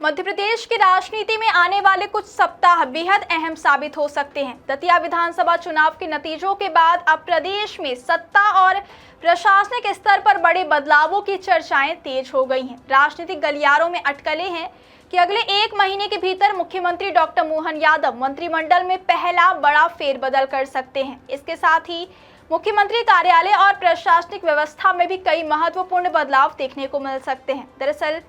मध्य प्रदेश की राजनीति में आने वाले कुछ सप्ताह बेहद अहम साबित हो सकते हैं। दतिया विधानसभा चुनाव के नतीजों के बाद अब प्रदेश में सत्ता और प्रशासनिक स्तर पर बड़े बदलावों की चर्चाएं तेज हो गई हैं। राजनीतिक गलियारों में अटकलें हैं कि अगले 1 महीने के भीतर मुख्यमंत्री डॉक्टर मोहन यादव मंत्रिमंडल में पहला बड़ा फेरबदल कर सकते हैं। इसके साथ ही मुख्यमंत्री कार्यालय और प्रशासनिक व्यवस्था में भी कई महत्वपूर्ण बदलाव देखने को मिल सकते हैं। दरअसल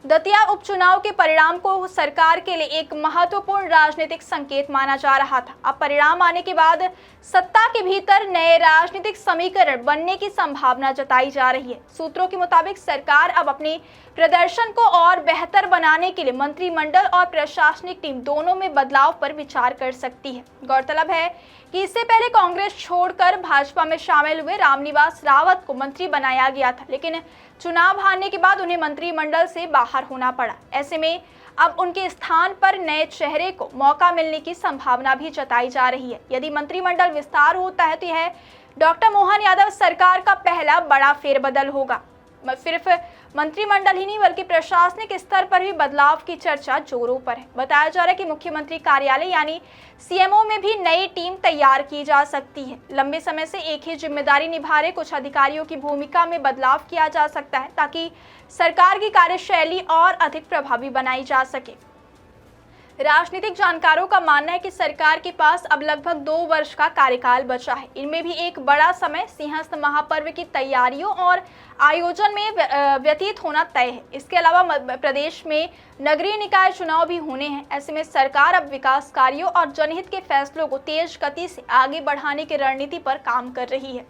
दतिया उपचुनाव के परिणाम को सरकार के लिए एक महत्वपूर्ण राजनीतिक संकेत माना जा रहा था। अब परिणाम आने के बाद सत्ता के भीतर नए राजनीतिक समीकरण बनने की संभावना जताई जा रही है। सूत्रों के मुताबिक सरकार अब अपने प्रदर्शन को और बेहतर बनाने के लिए मंत्रिमंडल और प्रशासनिक टीम दोनों में बदलाव पर विचार कर सकती है। गौरतलब है कि इससे पहले कांग्रेस छोड़कर भाजपा में शामिल हुए रामनिवास रावत को मंत्री बनाया गया था, लेकिन चुनाव हारने के बाद उन्हें मंत्रिमंडल से बाहर होना पड़ा। ऐसे में अब उनके स्थान पर नए चेहरे को मौका मिलने की संभावना भी जताई जा रही है। यदि मंत्रिमंडल विस्तार होता है तो यह डॉक्टर मोहन यादव सरकार का पहला बड़ा फेरबदल होगा। सिर्फ मंत्रिमंडल ही नहीं बल्कि प्रशासनिक स्तर पर भी बदलाव की चर्चा जोरों पर है। बताया जा रहा है कि मुख्यमंत्री कार्यालय यानी सीएमओ में भी नई टीम तैयार की जा सकती है। लंबे समय से एक ही जिम्मेदारी निभा रहे कुछ अधिकारियों की भूमिका में बदलाव किया जा सकता है ताकि सरकार की कार्यशैली और अधिक प्रभावी बनाई जा सके। राजनीतिक जानकारों का मानना है कि सरकार के पास अब लगभग 2 वर्ष का कार्यकाल बचा है। इनमें भी एक बड़ा समय सिंहस्थ महापर्व की तैयारियों और आयोजन में व्यतीत होना तय है। इसके अलावा प्रदेश में नगरीय निकाय चुनाव भी होने हैं। ऐसे में सरकार अब विकास कार्यों और जनहित के फैसलों को तेज गति से आगे बढ़ाने की रणनीति पर काम कर रही है।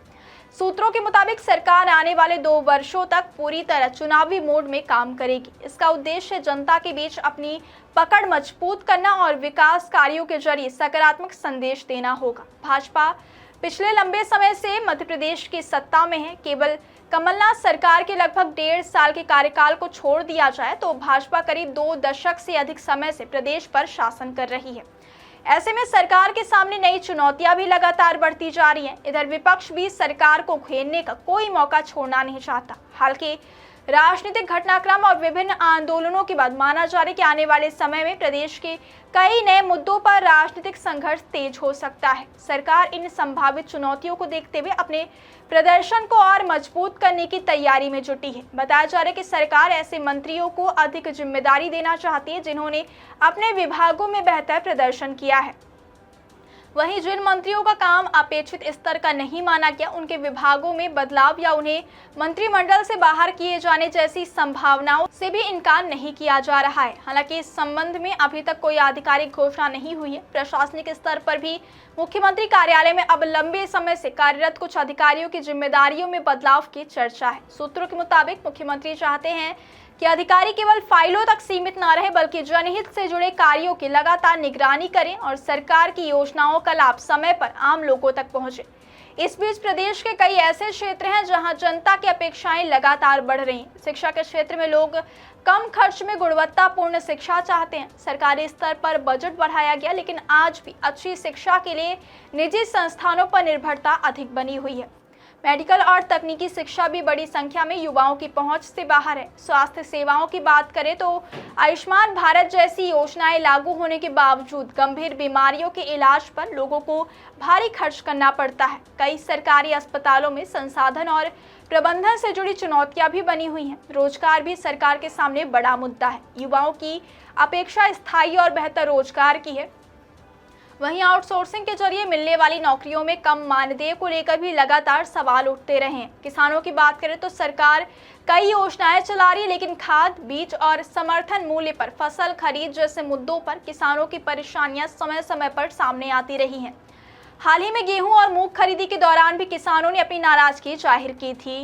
सूत्रों के मुताबिक सरकार आने वाले 2 वर्षों तक पूरी तरह चुनावी मोड में काम करेगी। इसका उद्देश्य जनता के बीच अपनी पकड़ मजबूत करना और विकास कार्यों के जरिए सकारात्मक संदेश देना होगा। भाजपा पिछले लंबे समय से मध्य प्रदेश की सत्ता में है। केवल कमलनाथ सरकार के लगभग 1.5 साल के कार्यकाल को छोड़ दिया जाए तो भाजपा करीब 2 दशक से अधिक समय से प्रदेश पर शासन कर रही है। ऐसे में सरकार के सामने नई चुनौतियां भी लगातार बढ़ती जा रही हैं। इधर विपक्ष भी सरकार को घेरने का कोई मौका छोड़ना नहीं चाहता। हालांकि राजनीतिक घटनाक्रम और विभिन्न आंदोलनों के बाद माना जा रहा है कि आने वाले समय में प्रदेश के कई नए मुद्दों पर राजनीतिक संघर्ष तेज हो सकता है। सरकार इन संभावित चुनौतियों को देखते हुए अपने प्रदर्शन को और मजबूत करने की तैयारी में जुटी है। बताया जा रहा है कि सरकार ऐसे मंत्रियों को अधिक जिम्मेदारी देना चाहती है जिन्होंने अपने विभागों में बेहतर प्रदर्शन किया है। वहीं जिन मंत्रियों का काम अपेक्षित स्तर का नहीं माना गया, उनके विभागों में बदलाव या उन्हें मंत्रिमंडल से बाहर किए जाने जैसी संभावनाओं से भी इनकार नहीं किया जा रहा है। हालांकि इस संबंध में अभी तक कोई आधिकारिक घोषणा नहीं हुई है। प्रशासनिक स्तर पर भी मुख्यमंत्री कार्यालय में अब लंबे समय से कार्यरत कुछ अधिकारियों की जिम्मेदारियों में बदलाव की चर्चा है। सूत्रों के मुताबिक मुख्यमंत्री चाहते हैं कि अधिकारी केवल फाइलों तक सीमित न रहे बल्कि जनहित से जुड़े कार्यों की लगातार निगरानी करें और सरकार की योजनाओं का लाभ समय पर आम लोगों तक पहुंचे। इस बीच प्रदेश के कई ऐसे क्षेत्र हैं जहां जनता की अपेक्षाएं लगातार बढ़ रही हैं। शिक्षा के क्षेत्र में लोग कम खर्च में गुणवत्तापूर्ण शिक्षा चाहते हैं। सरकारी स्तर पर बजट बढ़ाया गया, लेकिन आज भी अच्छी शिक्षा के लिए निजी संस्थानों पर निर्भरता अधिक बनी हुई है। मेडिकल और तकनीकी शिक्षा भी बड़ी संख्या में युवाओं की पहुंच से बाहर है। स्वास्थ्य सेवाओं की बात करें तो आयुष्मान भारत जैसी योजनाएं लागू होने के बावजूद गंभीर बीमारियों के इलाज पर लोगों को भारी खर्च करना पड़ता है। कई सरकारी अस्पतालों में संसाधन और प्रबंधन से जुड़ी चुनौतियां भी बनी हुई हैं। रोजगार भी सरकार के सामने बड़ा मुद्दा है। युवाओं की अपेक्षा स्थायी और बेहतर रोजगार की है। वहीं आउटसोर्सिंग के जरिए मिलने वाली नौकरियों में कम मानदेय को लेकर भी लगातार सवाल उठते रहे हैं। किसानों की बात करें तो सरकार कई योजनाएं चला रही है, लेकिन खाद, बीज और समर्थन मूल्य पर फसल खरीद जैसे मुद्दों पर किसानों की परेशानियां समय समय पर सामने आती रही हैं। हाल ही में गेहूं और मूंग खरीदी के दौरान भी किसानों ने अपनी नाराजगी जाहिर की थी।